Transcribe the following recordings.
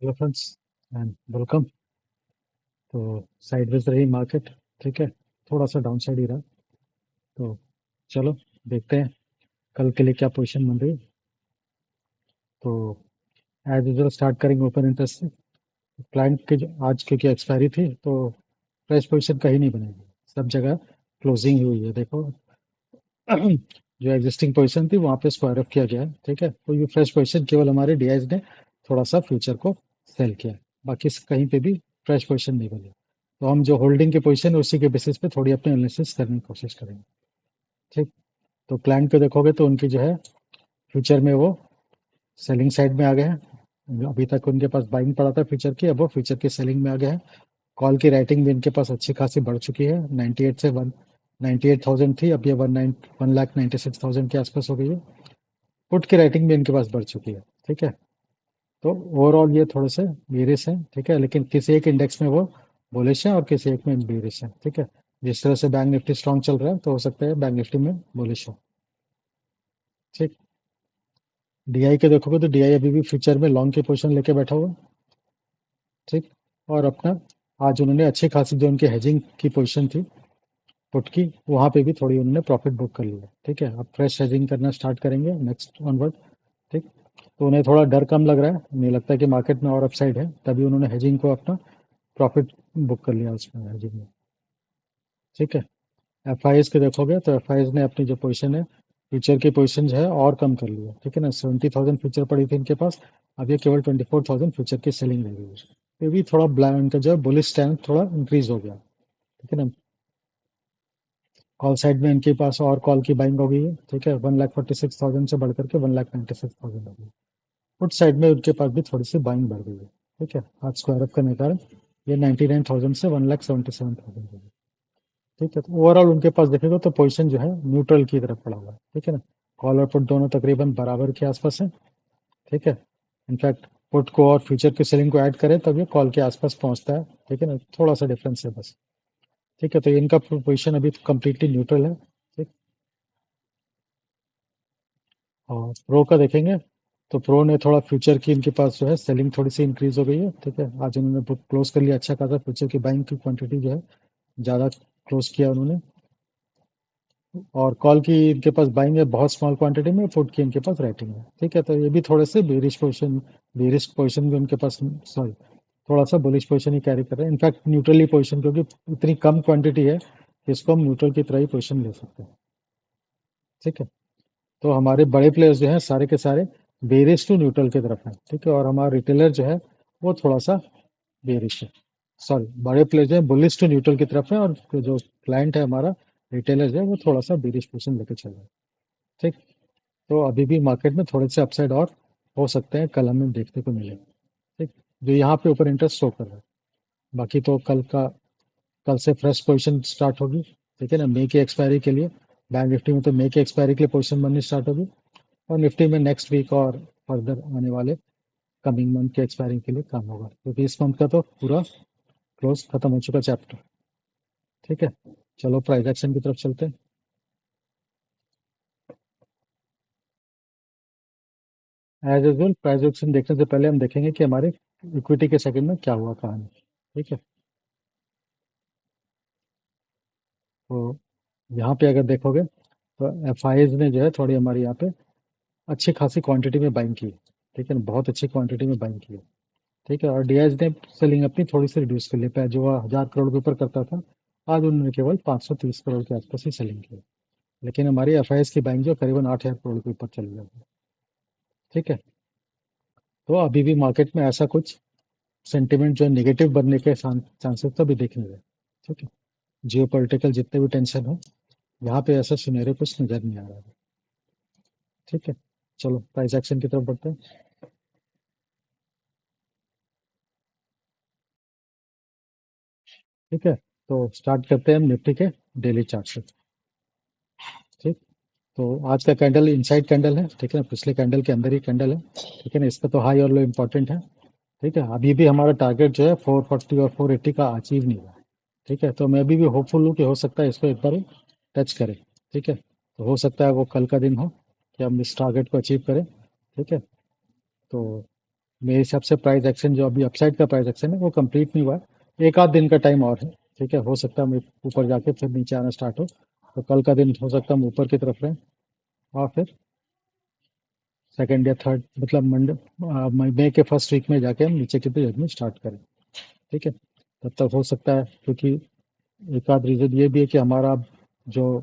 Hello friends and welcome. तो sideways रही market. ठीक है, थोड़ा सा डाउन साइड ही रहा। तो चलो देखते हैं कल के लिए क्या पोजीशन बन रही है। तो एज यूजुअल स्टार्ट करेंगे ओपन इंटरेस्ट से। क्लाइंट की जो आज क्योंकि एक्सपायरी थी तो फ्रेश पोजीशन कहीं नहीं बनेगी, सब जगह क्लोजिंग ही हुई है। देखो जो एग्जिस्टिंग पोजीशन थी वहां पे स्क्वायर ऑफ किया गया है। ठीक है, तो ये फ्रेश पोजीशन केवल हमारे डीआईज ने थोड़ा सा फ्यूचर को सेल किया है, बाकी कहीं पे भी फ्रेश पोजीशन नहीं बनी। तो हम जो होल्डिंग की पोजीशन है उसी के बेसिस पे थोड़ी अपनी एनालिसिस करने की कोशिश करेंगे। ठीक। तो क्लाइंट को देखोगे तो उनकी जो है फ्यूचर में वो सेलिंग साइड में आ गए हैं। अभी तक उनके पास बाइंग पड़ा था फ्यूचर की, अब वो फ्यूचर की सेलिंग में आ गए हैं। कॉल की राइटिंग भी इनके पास अच्छी खासी बढ़ चुकी है, 98 से 198,000 थी, अब ये 1,96,000 के आसपास हो गई है। पुट की राइटिंग भी इनके पास बढ़ चुकी है। ठीक है, तो ओवरऑल ये थोड़े से बेरिश है। ठीक है, लेकिन किसी एक इंडेक्स में वो बुलिश है और किसी एक में बेरिश है। ठीक है, जिस तरह से बैंक निफ्टी स्ट्रांग चल रहा है तो हो सकता है बैंक निफ्टी में बुलिश हो। ठीक। डीआई के देखोगे तो डीआई अभी भी फ्यूचर में लॉन्ग की पोजीशन लेके बैठा हुआ है। ठीक। और अपना आज उन्होंने अच्छी खासी जो उनकी हेजिंग की पोजीशन थी पुट की, वहां पे भी थोड़ी उन्होंने प्रॉफिट बुक कर लिया। ठीक है, अब फ्रेश हेजिंग करना स्टार्ट करेंगे नेक्स्ट ऑनवर्ड। ठीक। तो उन्हें थोड़ा डर कम लग रहा है, उन्हें लगता है कि मार्केट में और अपसाइड है, तभी उन्होंने हेजिंग को अपना प्रॉफिट बुक कर लिया उसमें हेजिंग में। ठीक है, एफ आई एस के देखोगे तो एफ आई एस ने अपनी जो पोजीशन है फ्यूचर की पोजीशन जो है और कम कर लिया। ठीक है ना, 70,000 फ्यूचर पड़ी थी इनके पास, अब ये केवल 24,000 फ्यूचर की सेलिंग रह गई है। ये भी थोड़ा ब्लैंक उनका जो है बुलिश स्टैंड थोड़ा इंक्रीज हो गया। ठीक है ना, कॉल साइड में इनके पास और कॉल की बाइंग हो गई है। ठीक है, 1,46,000 से बढ़कर के 1,96,000 हो गई। पुट साइड में उनके पास भी थोड़ी सी बाइंग बढ़ गई है। ठीक है, आज स्क्वायर अप करने के कारण ये 99,000 से 1,77,000 हो गई। ठीक है, तो ओवरऑल उनके पास देखेगा तो पोजीशन जो है न्यूट्रल की तरफ पड़ा हुआ है। ठीक है ना, कॉल और पुट दोनों तकरीबन बराबर के आसपास है। ठीक है, इनफैक्ट पुट को और फ्यूचर की सेलिंग को ऐड करें तब ये कॉल के आसपास पहुंचता है। ठीक है ना, थोड़ा सा डिफरेंस है बस। ठीक है, तो इनका पोजीशन अभी कम्प्लीटली न्यूट्रल है। ठीक। और प्रो का देखेंगे तो प्रो ने थोड़ा फ्यूचर की इनके पास जो है सेलिंग थोड़ी सी इंक्रीज हो गई है। ठीक है, आज उन्होंने बुक क्लोज कर लिया अच्छा खासा, फ्यूचर की बाइंग की क्वांटिटी जो है ज़्यादा क्लोज किया उन्होंने। और कॉल की इनके पास बाइंग है बहुत स्मॉल क्वांटिटी में, पुट की इनके पास राइटिंग है। ठीक है, तो ये भी थोड़े से बेरिश पोजिशन भी उनके पास, सॉरी, थोड़ा सा बुलिश पोजिशन ही कैरी कर रहे हैं। इनफैक्ट न्यूट्रली पोजिशन, क्योंकि इतनी कम क्वांटिटी है कि इसको हम न्यूट्रल की तरह ही पोजिशन ले सकते हैं। ठीक है, तो हमारे बड़े प्लेयर्स जो हैं सारे के सारे बेरिश टू न्यूट्रल की तरफ हैं। ठीक है, और हमारा रिटेलर जो है वो थोड़ा सा बेरिश है। सॉरी, बड़े प्लेयर जो है बुलिश टू न्यूट्रल की तरफ है, और जो क्लाइंट है हमारा रिटेलर जो है वो थोड़ा सा बेरिश पोजिशन लेके चल रहा है। ठीक। तो अभी भी मार्केट में थोड़े से अपसाइड और हो सकते हैं, कल हमें देखने को मिले। ठीक, जो यहाँ पे ऊपर इंटरेस्ट शो कर रहा है। बाकी तो कल से फ्रेश पोजीशन स्टार्ट होगी। ठीक है ना, मई की एक्सपायरी के लिए बैंक निफ्टी में तो मई की एक्सपायरी के लिए पोजीशन बननी स्टार्ट होगी, और निफ्टी में नेक्स्ट वीक और फर्दर आने वाले कमिंग मंथ के एक्सपायरी के लिए काम होगा, क्योंकि इस मंथ का तो पूरा क्लोज खत्म हो चुका चैप्टर। ठीक है, चलो प्राइस एक्शन की तरफ चलते हैं। एज यूजुअल प्राइस एक्शन देखने से पहले हम देखेंगे कि हमारे इक्विटी के सेकंड में क्या हुआ कहानी। ठीक है, तो यहाँ पे अगर देखोगे तो एफ ने जो है थोड़ी हमारी यहाँ पे अच्छी खासी क्वांटिटी में बाइंग की है। ठीक है ना, बहुत अच्छी क्वांटिटी में बाइंग की है। ठीक है, और डीआईज ने सेलिंग अपनी थोड़ी सी रिड्यूस कर ली है, जो 1,000 करोड़ के ऊपर करता था आज उन्होंने केवल 530 करोड़ के आसपास ही सेलिंग की है। लेकिन हमारी एफ की बाइंग जो करीबन 8,000 करोड़ के ऊपर चली जाती है। ठीक है, तो अभी भी मार्केट में ऐसा कुछ सेंटिमेंट जो नेगेटिव बनने के चांसेस तो अभी दिख नहीं रहे। ठीक है, जियो पोलिटिकल जितने भी टेंशन हो, यहाँ पे ऐसा सुनहरे कुछ नजर नहीं आ रहा है। ठीक है, चलो प्राइस एक्शन की तरफ बढ़ते हैं। ठीक है, तो स्टार्ट करते हैं हम निफ्टी के डेली चार्ट से। ठीक। तो आज का कैंडल इनसाइड कैंडल है। ठीक है ना, पिछले कैंडल के अंदर ही कैंडल है। ठीक है ना, इसका तो हाई और लो इम्पोर्टेंट है। ठीक है, अभी भी हमारा टारगेट जो है 440 और 480 का अचीव नहीं हुआ है। ठीक है, तो मैं अभी भी होपफुल हूँ कि हो सकता है इसको एक बार टच करें। ठीक है, तो हो सकता है वो कल का दिन हो कि हम इस टारगेट को अचीव करें। ठीक है, तो मेरे हिसाब से प्राइस एक्शन जो अभी अपसाइड का प्राइस एक्शन है वो कंप्लीट नहीं हुआ है, एक आध दिन का टाइम और है। ठीक है, हो सकता है हम ऊपर जाके फिर नीचे आना स्टार्ट हो, तो कल का दिन हो सकता है हम ऊपर की तरफ रहें, और फिर सेकंड या थर्ड मतलब मई के फर्स्ट वीक में जाके हम नीचे की तरफ जर्नी स्टार्ट करें। ठीक है, तब तक हो सकता है, क्योंकि एक आध रीज़न ये भी है कि हमारा जो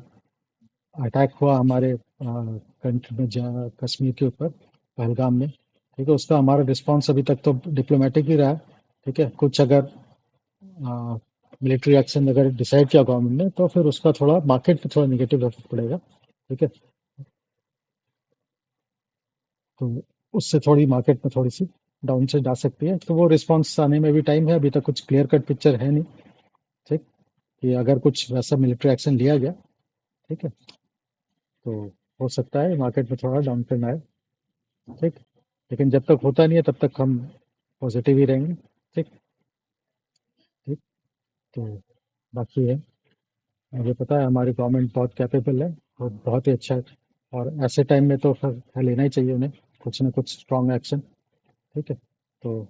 अटैक हुआ हमारे कंट्री में, जहाँ कश्मीर के ऊपर पहलगाम में, ठीक है, उसका हमारा रिस्पांस अभी तक तो डिप्लोमेटिक ही रहा है। ठीक है, कुछ अगर मिलिट्री एक्शन अगर डिसाइड किया गवर्नमेंट ने तो फिर उसका थोड़ा मार्केट पे थोड़ा निगेटिव इफेक्ट पड़ेगा। ठीक है, तो उससे थोड़ी मार्केट में थोड़ी सी डाउन से जा सकती है, तो वो रिस्पांस आने में भी टाइम है, अभी तक कुछ क्लियर कट पिक्चर है नहीं। ठीक, कि अगर कुछ वैसा मिलिट्री एक्शन लिया गया, ठीक है, तो हो सकता है मार्केट में थोड़ा डाउन ट्रेंड आए। ठीक, लेकिन जब तक होता नहीं है तब तक हम पॉजिटिव ही रहेंगे। ठीक। ठीक, तो बाकी है, मुझे पता है हमारी गवर्नमेंट बहुत कैपेबल है और बहुत ही अच्छा है, और ऐसे टाइम में तो फिर लेना ही चाहिए उन्हें कुछ ना कुछ स्ट्रॉन्ग एक्शन। ठीक है, तो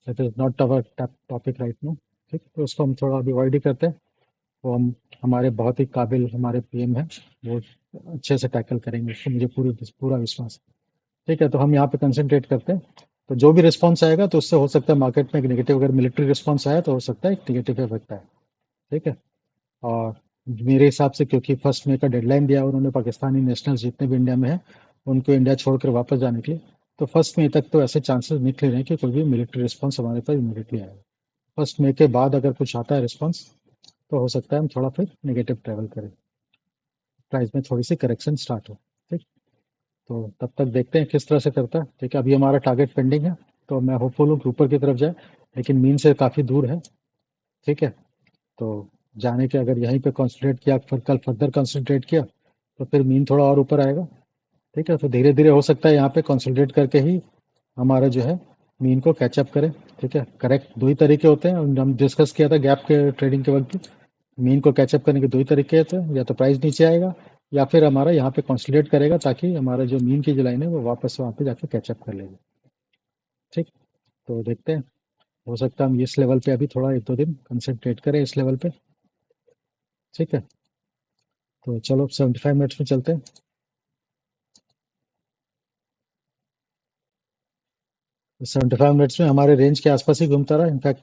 that is not our topic right no. ठीक, तो उसको हम थोड़ा अवॉइड ही करते हैं। वो हम, हमारे बहुत ही काबिल हमारे पीएम हैं, वो अच्छे से टैकल करेंगे उसको, मुझे पूरा विश्वास है। ठीक है, तो हम यहाँ पे कंसंट्रेट करते हैं। तो जो भी रिस्पॉन्स आएगा तो उससे हो सकता है मार्केट में एक नेगेटिव, अगर मिलिट्री रिस्पॉन्स आया तो हो सकता है एक नेगेटिव इफेक्ट आए। ठीक है, और मेरे हिसाब से क्योंकि 1 मई का डेडलाइन दिया है उन्होंने पाकिस्तानी नेशनल्स जितने भी इंडिया में हैं उनको इंडिया छोड़कर वापस जाने के लिए, तो 1 मई तक तो ऐसे चांसेस निकले रहे कि कोई भी मिलिट्री रिस्पॉन्स हमारे पास इमीडिएटली आएगा। 1 मई के बाद अगर कुछ आता है रिस्पॉन्स तो हो सकता है हम थोड़ा फिर नेगेटिव ट्रेवल करें, प्राइस में थोड़ी सी करेक्शन स्टार्ट हो। ठीक, तो तब तक देखते हैं किस तरह से करता है। ठीक है, अभी हमारा टारगेट पेंडिंग है, तो मैं होपफुल हूँ कि ऊपर की तरफ जाए, लेकिन मीन से काफ़ी दूर है। ठीक है, तो जाने के अगर यहीं पे कंसंट्रेट किया, फिर कल फर्दर कंसंट्रेट किया तो फिर मीन थोड़ा और ऊपर आएगा। ठीक है, तो धीरे धीरे हो सकता है यहाँ पे कंसंट्रेट करके ही हमारा जो है मीन को कैचअप करें। ठीक है, करेक्ट दो ही तरीके होते हैं, हम डिस्कस किया था गैप के ट्रेडिंग के वक्त भी। मीन को कैचअप करने के दो ही तरीके होते हैं, या तो प्राइस नीचे आएगा या फिर हमारा यहाँ पे कंसंट्रेट करेगा, ताकि हमारा जो मीन की जो लाइन है वो वापस वहाँ पे जाके कैचअप कर लेगी। ठीक, तो देखते हैं, हो सकता है हम इस लेवल पे अभी थोड़ा एक दो दिन कंसंट्रेट करें इस लेवल पे। ठीक है, तो चलो 75 मिनट्स में चलते हैं। 75 मिनट्स में हमारे रेंज के आसपास ही घूमता रहा इनफैक्ट।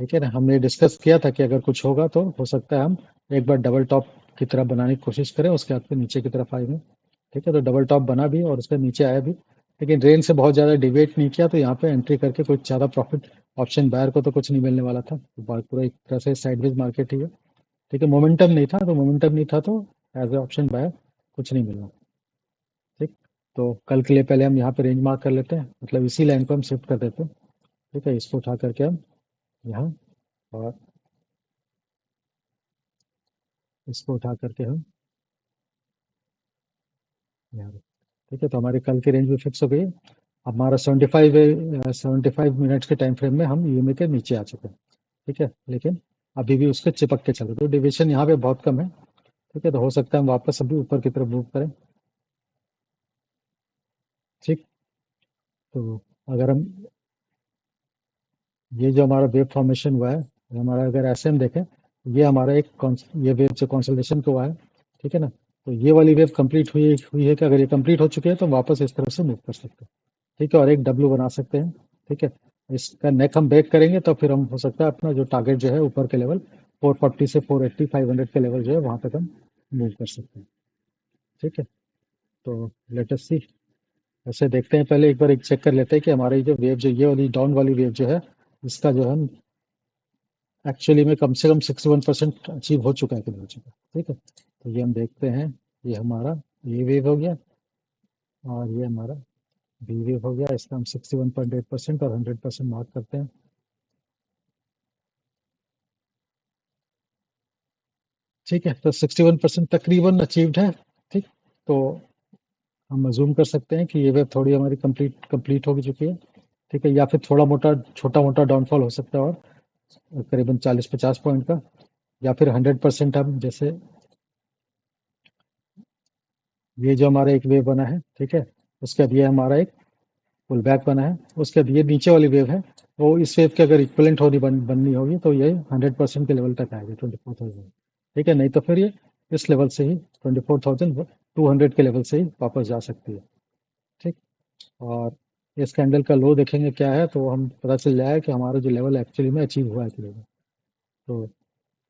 ठीक है ना, हमने डिस्कस किया था कि अगर कुछ होगा तो हो सकता है हम एक बार डबल टॉप की तरफ बनाने की कोशिश करें, उसके बाद फिर नीचे की तरफ आएंगे। ठीक है, तो डबल टॉप बना भी और उसके नीचे आया भी, लेकिन रेंज से बहुत ज़्यादा डिवेट नहीं किया, तो यहाँ पे एंट्री करके कुछ ज़्यादा प्रॉफिट ऑप्शन बायर को तो कुछ नहीं मिलने वाला था, तो पूरा एक तरह से साइडवेज मार्केट ही है। ठीक है, मोमेंटम नहीं था, तो मोमेंटम नहीं था तो एज ए ऑप्शन बायर कुछ नहीं मिलना। ठीक, तो कल के लिए पहले हम यहाँ पे रेंज मार्क कर लेते हैं, मतलब इसी लाइन को हम शिफ्ट कर देते हैं। ठीक है, इसको उठा करके हम यहाँ, और इसको उठा करके हम यहाँ। ठीक है, तो हमारी कल की रेंज भी फिक्स हो गई है। हमारा 75 मिनट्स के टाइम फ्रेम में हम ईएमए के नीचे आ चुके हैं। ठीक है, लेकिन अभी भी उसके चिपक के चले, तो डिविएशन यहाँ पे बहुत कम है। ठीक है, तो हो सकता है हम वापस अभी ऊपर की तरफ मूव करें। ठीक, तो अगर हम, ये जो हमारा वेव फॉर्मेशन हुआ है, हमारा अगर ऐसे हम देखें, ये हमारा एक ये वेव जो कॉन्सोलेशन को हुआ है। ठीक है ना, तो ये वाली वेव कंप्लीट हुई हुई है कि अगर ये कंप्लीट हो चुकी है तो वापस इस तरफ से मूव कर सकते हैं। ठीक है, और एक डब्ल्यू बना सकते हैं। ठीक है, इसका नेक हम ब्रेक करेंगे तो फिर हम हो सकता है अपना जो टारगेट जो है ऊपर के लेवल 440 से 480 500 के लेवल जो है वहां तक हम मूव कर सकते हैं। ठीक है, तो लेट अस सी, ऐसे देखते हैं, पहले एक बार एक चेक कर लेते हैं कि हमारी जो वेव जो ये वाली डाउन वाली वेव जो है, इसका जो है एक्चुअली में कम से कम 61% अचीव हो चुका है कि नहीं हो चुका। ठीक है, तो ये हम देखते हैं, ये हमारा ये वेव हो गया और ये हमारा बी वेव हो गया, इसका हम 61.8% और 100% मार्क करते हैं। ठीक है, तो 61% तकरीबन अचीव्ड है। ठीक, तो हम अजूम कर सकते हैं कि ये वेव थोड़ी हमारी कंप्लीट कंप्लीट हो चुकी है। ठीक है, या फिर थोड़ा मोटा छोटा मोटा डाउनफॉल हो सकता है, और करीबन 40-50 पॉइंट का, या फिर 100% हम जैसे ये जो हमारा एक वेव बना है। ठीक है, उसके बाद ये हमारा एक पुल बैक बना है। उसके बाद ये नीचे वाली वेव है, वो इस वेव के अगर इक्वलेंट होनी बननी होगी तो ये 100% के लेवल तक आएगी 24,000। ठीक है, नहीं तो फिर ये इस लेवल से ही 24,200 के लेवल से ही वापस जा सकती है। ठीक। और इस कैंडल का लो देखेंगे क्या है, तो हम पता चल जाएगा कि हमारा जो लेवल एक्चुअली में अचीव हुआ है कि नहीं। तो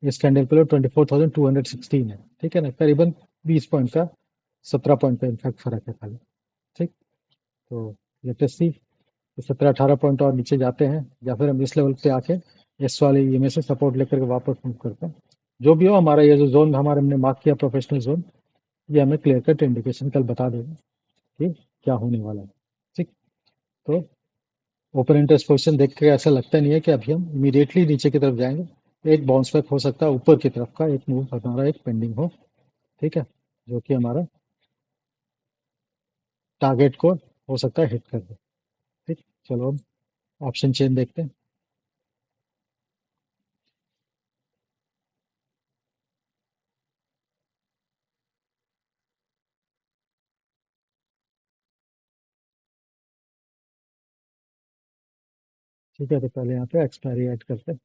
इस कैंडल पे लो 24,216 है। ठीक है ना, करीबन 20 पॉइंट का, 17 पॉइंट का इनफैक्ट फर्क है खाली। ठीक। तो लेटेस्ट सी 17-18 पॉइंट और नीचे जाते हैं, या फिर हम इस लेवल पे आके इस वाले ये में से सपोर्ट लेकर के वापस मूव करते हैं। जो भी हो, हमारा ये जो जोन हमारे हमने मार्क किया प्रोफेशनल जोन, ये हमें क्लियर कट इंडिकेशन कल बता देगा कि क्या होने वाला है। ठीक। तो ओपन इंटरेस्ट पोजीशन देख के ऐसा लगता नहीं है कि अभी हम इमीडिएटली नीचे की तरफ जाएंगे। एक बाउंस बैक हो सकता है, ऊपर की तरफ का एक मूव हमारा एक पेंडिंग हो। ठीक है, जो कि हमारा टारगेट को हो सकता है हिट कर दे। ठीक। चलो अब ऑप्शन चेन देखते हैं। ठीक है, तो पहले यहाँ पे एक्सपायरी ऐड करते हैं।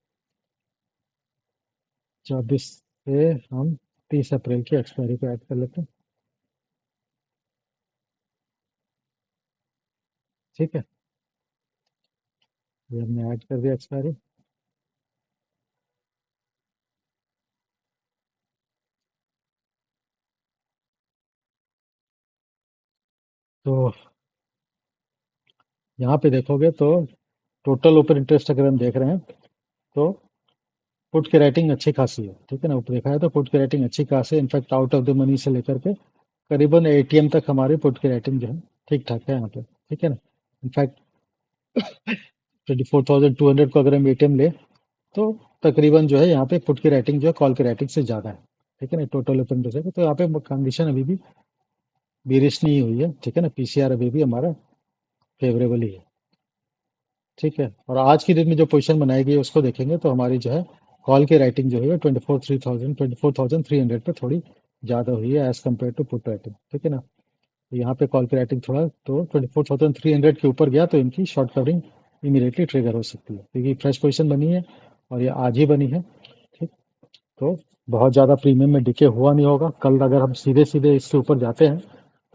24 से हम 30 अप्रैल की एक्सपायरी को ऐड कर लेते हैं। ठीक है, ये हमने ऐड कर दिया एक्सपायरी। तो यहाँ पे देखोगे तो टोटल ओपन इंटरेस्ट अगर हम देख रहे हैं, तो पुट की राइटिंग अच्छी खासी है। ठीक है ना, ऊपर देखा है तो पुट की राइटिंग अच्छी खासी है। In fact out of the money से लेकर के करीबन एटीएम तक हमारी पुट की राइटिंग जो है ठीक ठाक है यहाँ पे। ठीक है ना, इनफैक्ट 24,200 को अगर हम एटीएम ले, तो तकरीबन जो है यहाँ पे पुट की राइटिंग जो है कॉल की राइटिंग से ज़्यादा है। ठीक है ना, टोटल ओपन इंटरेस्ट है तो यहाँ पे कंडीशन अभी भी बेरिश नहीं हुई है। ठीक है ना, पीसीआर अभी भी हमारा फेवरेबल ही है। ठीक है, और आज की डेट में जो पोजीशन बनाई गई है उसको देखेंगे तो हमारी जो है कॉल की राइटिंग जो है 24,300 पे थोड़ी ज़्यादा हुई है as compare to put writing. ठीक है ना, तो यहाँ पे कॉल की राइटिंग थोड़ा तो 24,300 के ऊपर गया तो इनकी शॉर्ट कवरिंग इमीडिएटली ट्रिगर हो सकती है, क्योंकि फ्रेश पोजीशन बनी है और ये आज ही बनी है। ठीक। तो बहुत ज़्यादा प्रीमियम में डिके हुआ नहीं होगा। कल अगर हम सीधे सीधे इसके ऊपर जाते हैं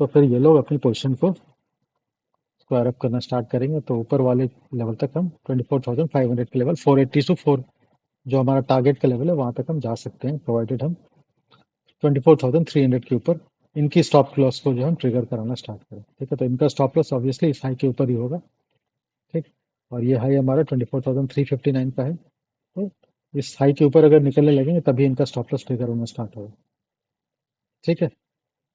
तो फिर ये लोग अपनी पोजीशन को स्क्वायर अप करना स्टार्ट करेंगे, तो ऊपर वाले लेवल तक हम 24,500 के लेवल 480 टू 4, जो हमारा टारगेट का लेवल है वहां तक हम जा सकते हैं, प्रोवाइडेड हम 24,300 के ऊपर इनकी स्टॉप लॉस को जो हम ट्रिगर कराना स्टार्ट करें। ठीक है, तो इनका स्टॉप लॉस ऑब्वियसली इस हाई के ऊपर ही होगा। ठीक। और ये हाई हमारा 24,359 का है, तो इस हाई के ऊपर अगर निकलने लगेंगे तभी इनका स्टॉप लॉस ट्रिगर होना स्टार्ट होगा। ठीक है,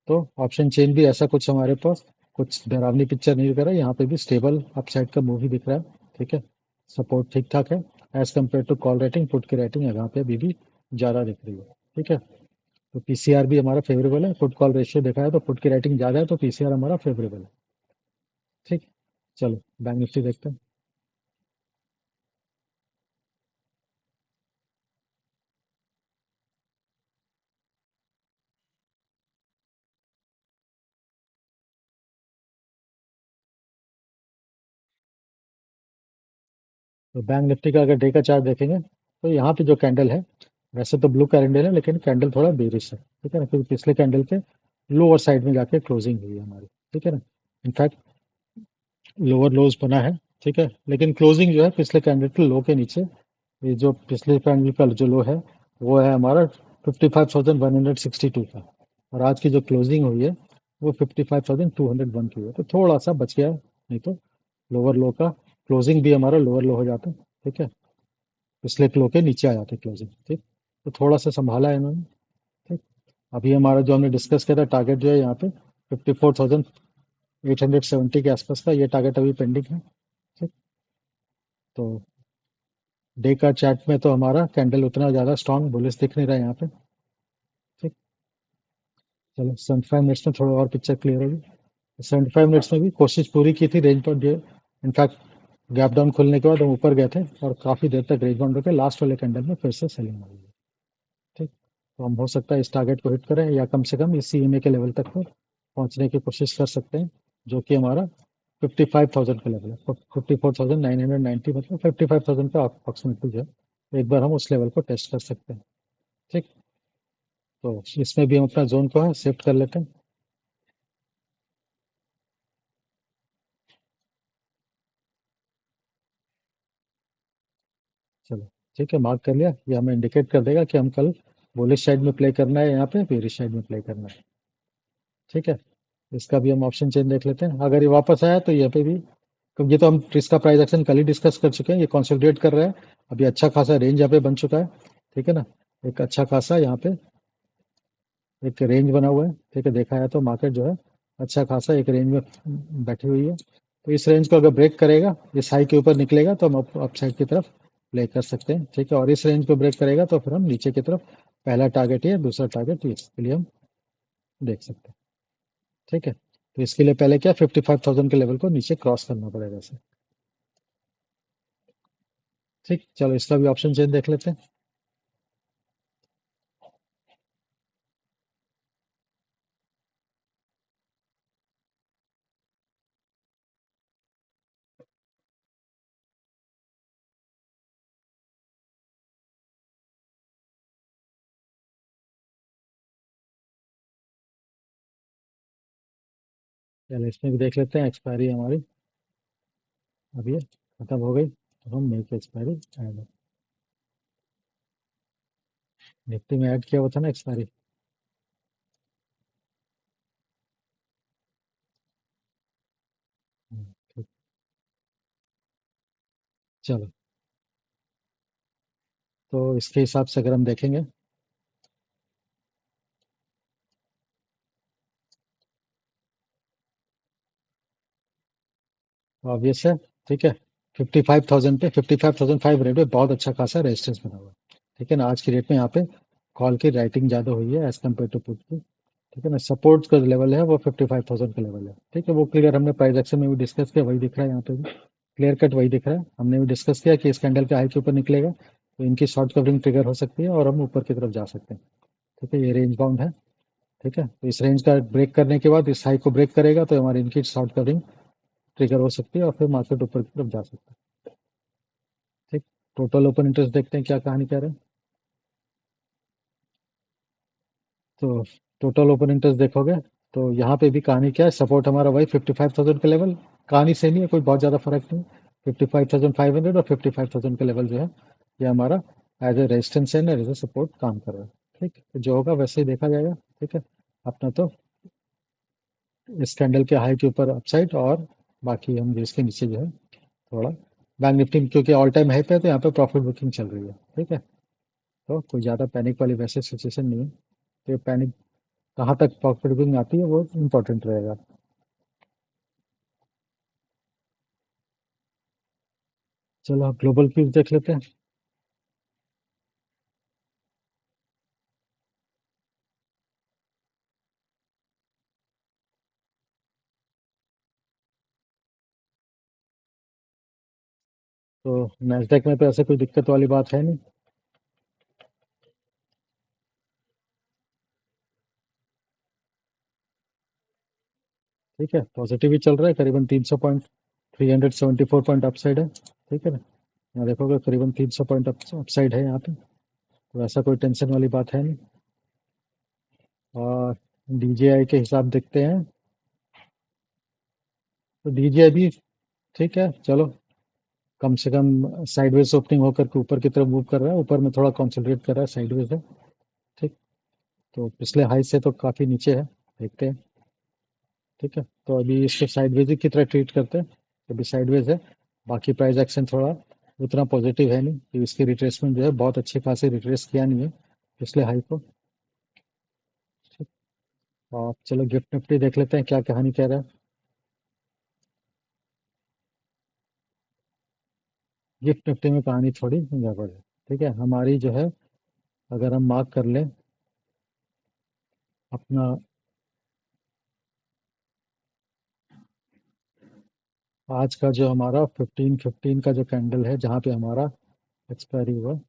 तो ऑप्शन चेन भी ऐसा कुछ हमारे पास कुछ डरावनी पिक्चर नहीं दिख रहा है, यहाँ पे भी स्टेबल अपसाइड का मूव ही दिख रहा है। ठीक है, सपोर्ट ठीक ठाक है as compare to call writing. Put की राइटिंग यहाँ पे अभी भी ज़्यादा दिख रही है। ठीक है, तो पीसीआर भी हमारा फेवरेबल है। पुट कॉल रेशियो देखा है तो पुट की राइटिंग ज़्यादा है तो पीसीआर हमारा फेवरेबल है। ठीक। चलो बैंक निफ्टी देखते हैं। तो बैंक निफ्टी का अगर डे का चार्ट देखेंगे तो यहाँ पे जो कैंडल है, वैसे तो ब्लू कैंडल है लेकिन कैंडल थोड़ा बेरिश है। ठीक है ना, क्योंकि पिछले कैंडल के लोअर साइड में जाके क्लोजिंग हुई है हमारी। ठीक है ना, इनफैक्ट लोअर लोज बना है। ठीक है, लेकिन क्लोजिंग जो है पिछले कैंडल के लो के नीचे, ये जो पिछले कैंडल का जो लो है वो है हमारा 55,162 का, और आज की जो क्लोजिंग हुई है वो 55,201 की है, तो थोड़ा सा बच गया, नहीं तो लोअर लो का क्लोजिंग भी हमारा लोअर लो हो जाता। ठीक है, पिछले लो के नीचे आ जाते क्लोजिंग। ठीक, तो थोड़ा सा संभाला है इन्होंने। ठीक। अभी हमारा जो हमने डिस्कस किया था टारगेट जो है यहाँ पे 54,870 के आसपास का, ये टारगेट अभी पेंडिंग है। ठीक। तो डे का चार्ट में तो हमारा कैंडल उतना ज़्यादा स्ट्रॉन्ग बुलिश दिख नहीं रहा है यहाँ पे। ठीक। चलो 75 मिनट्स में थोड़ा और पिक्चर क्लियर होगी। 75 मिनट्स में भी कोशिश पूरी की थी रेंज पर, इनफैक्ट गैप डाउन खुलने के बाद हम ऊपर गए थे और काफ़ी देर तक रेंज बाउंड रखे, लास्ट वाले कैंडल में फिर से सेलिंग हुई है। ठीक, तो हम हो सकता है इस टारगेट को हिट करें या कम से कम इस सीएमए के लेवल तक को पहुंचने की कोशिश कर सकते हैं, जो कि हमारा 55,000 का लेवल है, 54,990, मतलब 55,000 का अप्रोक्सीमेटली जो है एक बार हम उस लेवल को टेस्ट कर सकते हैं। ठीक। तो इसमें भी हम अपना जोन को है शिफ्ट कर लेते हैं। चलो, ठीक है, मार्क कर लिया। ये हमें इंडिकेट कर देगा कि हम कल बुलिश साइड में प्ले करना है, यहाँ पे बेरिश साइड में प्ले करना है। ठीक है। इसका भी हम ऑप्शन चेंज देख लेते हैं। अगर ये वापस आया तो यहाँ पे भी, क्योंकि ये तो हम इसका प्राइस एक्शन कल ही डिस्कस कर चुके हैं, ये कंसोलिडेट कर रहा है। अभी अच्छा खासा रेंज यहाँ पे बन चुका है। ठीक है ना। एक अच्छा खासा यहाँ पे एक रेंज बना हुआ है। ठीक है, देखा है तो मार्केट जो है अच्छा खासा एक रेंज में बैठी हुई है। तो इस रेंज को अगर ब्रेक करेगा, इस हाई के ऊपर निकलेगा, तो हम अपसाइड की तरफ प्ले कर सकते हैं। ठीक है, और इस रेंज को ब्रेक करेगा तो फिर हम नीचे की तरफ पहला टारगेट ये, दूसरा टारगेट ये, इसके लिए हम देख सकते हैं। ठीक है, तो इसके लिए पहले क्या 55,000 के लेवल को नीचे क्रॉस करना पड़ेगा इसे। ठीक, चलो इसका भी ऑप्शन चेंज देख लेते हैं। चलो इसमें भी देख लेते हैं। एक्सपायरी हमारी अभी ये खत्म हो गई, तो हम मई की एक्सपायरी ऐड, निफ्टी में ऐड किया हुआ था ना एक्सपायरी। ठीक। चलो, तो इसके हिसाब से अगर हम देखेंगे, ऑब्वियस है। ठीक है, 55,000 पे, 55,500 पे बहुत अच्छा खासा रेजिस्टेंस बना हुआ है। ठीक है ना, आज की डेट में यहाँ पे कॉल की राइटिंग ज़्यादा हुई है एज कम्पेयर टू पुट की। ठीक है ना, सपोर्ट का लेवल है वो 55,000 का लेवल है। ठीक है, वो क्लियर हमने प्राइस एक्शन में भी डिस्कस किया, वही दिख रहा है यहाँ पे भी। क्लियर कट वही दिख रहा है। हमने भी डिस्कस किया कि इस कैंडल के हाई के ऊपर निकलेगा तो इनकी शॉर्ट कवरिंग ट्रिगर हो सकती है और हम ऊपर की तरफ जा सकते हैं। ठीक है, ये रेंज बाउंड है। ठीक है, तो इस रेंज का ब्रेक करने के बाद इस हाई को ब्रेक करेगा तो हमारी इनकी शॉर्ट कवरिंग ट्रिगर हो सकती है और फिर मार्केट ऊपर की तरफ जा सकता है। ठीक। टोटल ओपन इंटरेस्ट देखते हैं क्या कहानी कह रहे हैं। तो टोटल ओपन इंटरेस्ट देखोगे तो यहाँ पे भी कहानी क्या है, सपोर्ट हमारा वही 55,000 का लेवल। कहानी सेम ही है, कोई बहुत ज़्यादा फर्क नहीं। 55,500 और 55,000 का लेवल जो है ये हमारा as a resistance and as a support काम कर रहा है। ठीक, तो जो होगा वैसे ही देखा जाएगा। ठीक है, अपना तो इस कैंडल के हाई के ऊपर अपसाइड, और बाकी हम जो इसके नीचे जो है थोड़ा बैंक निफ्टी, क्योंकि ऑल टाइम हाई पे है तो यहाँ पे प्रॉफिट बुकिंग चल रही है। ठीक है, तो कोई ज़्यादा पैनिक वाली वैसे सिचुएशन नहीं है। तो पैनिक कहाँ तक प्रॉफिट बुकिंग आती है वो इम्पोर्टेंट रहेगा। चलो आप ग्लोबल व्यूज देख लेते हैं। तो नैस्डैक में तो ऐसे कोई दिक्कत वाली बात है नहीं। ठीक है, पॉजिटिव ही चल रहा है, करीबन 300 पॉइंट, 374 पॉइंट अपसाइड है। ठीक है ना, यहाँ देखोगे करीबन 300 पॉइंट अपसाइड है यहाँ पे, तो ऐसा कोई टेंशन वाली बात है नहीं। और डीजेआई के हिसाब देखते हैं, तो डीजेआई भी ठीक है। चलो, कम से कम साइडवेज ओपनिंग होकर के ऊपर की तरफ मूव कर रहा है, ऊपर में थोड़ा कंसोलिडेट कर रहा है, साइडवेज है। ठीक, तो पिछले हाई से तो काफ़ी नीचे है, देखते हैं। ठीक है, तो अभी इसको साइडवेज की तरह ट्रीट करते हैं। अभी साइडवेज है, बाकी प्राइस एक्शन थोड़ा उतना पॉजिटिव है नहीं कि इसकी रिट्रेसमेंट जो है बहुत अच्छे खासे रिट्रेस किया नहीं है पिछले हाई को। ठीक, और चलो गिफ्ट निफ्टी देख लेते हैं क्या कहानी कह रहा है। गिफ्ट निफ्टी में कहानी थोड़ी गड़बड़ है। ठीक है, हमारी जो है, अगर हम मार्क कर लें अपना, आज का जो हमारा 15-15 का जो कैंडल है जहाँ पे हमारा एक्सपायरी हुआ,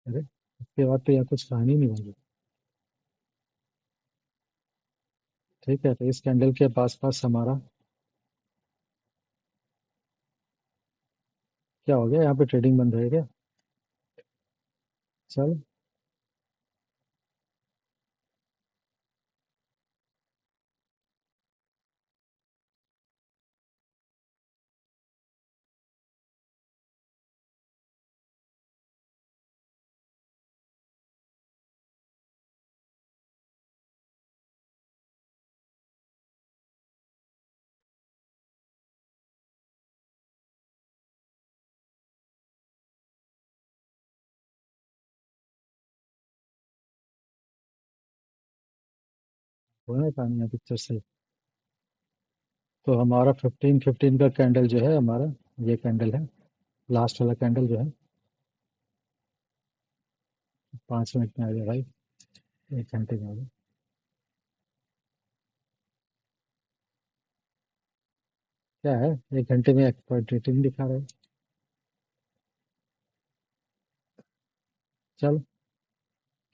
अरे उसके बाद तो यहाँ कुछ कहानी नहीं होगी। ठीक है, तो इस कैंडल के पास पास हमारा क्या हो गया, यहाँ पे ट्रेडिंग बंद है क्या? चल, होना कहानी है पिक्चर से। तो हमारा 15-15 का कैंडल जो है हमारा, ये कैंडल है, लास्ट वाला कैंडल जो है, 5 मिनट में आ गया भाई, 1 घंटे में आ गया। क्या है, 1 घंटे में एक्सपर्ट रेटिंग दिखा रहे हैं। चल,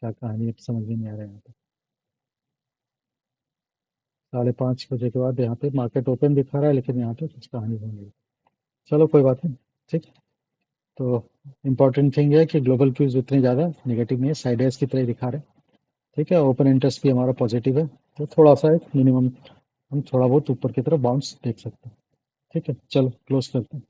क्या कहानी है समझ में नहीं आ रहा है यहाँ पे। 5:30 बजे के बाद यहाँ पे मार्केट ओपन दिखा रहा है, लेकिन यहाँ पे कुछ कहानी नहीं है। चलो कोई बात नहीं। ठीक। तो इम्पोर्टेंट थिंग है कि ग्लोबल क्यूज उतने ज़्यादा नेगेटिव नहीं है, साइड की तरह ही दिखा रहे हैं। ठीक है, ओपन इंटरेस्ट भी हमारा पॉजिटिव है, तो थोड़ा सा एक मिनिमम हम थोड़ा बहुत ऊपर की तरफ बाउंस देख सकते हैं। ठीक है, चलो क्लोज करते हैं।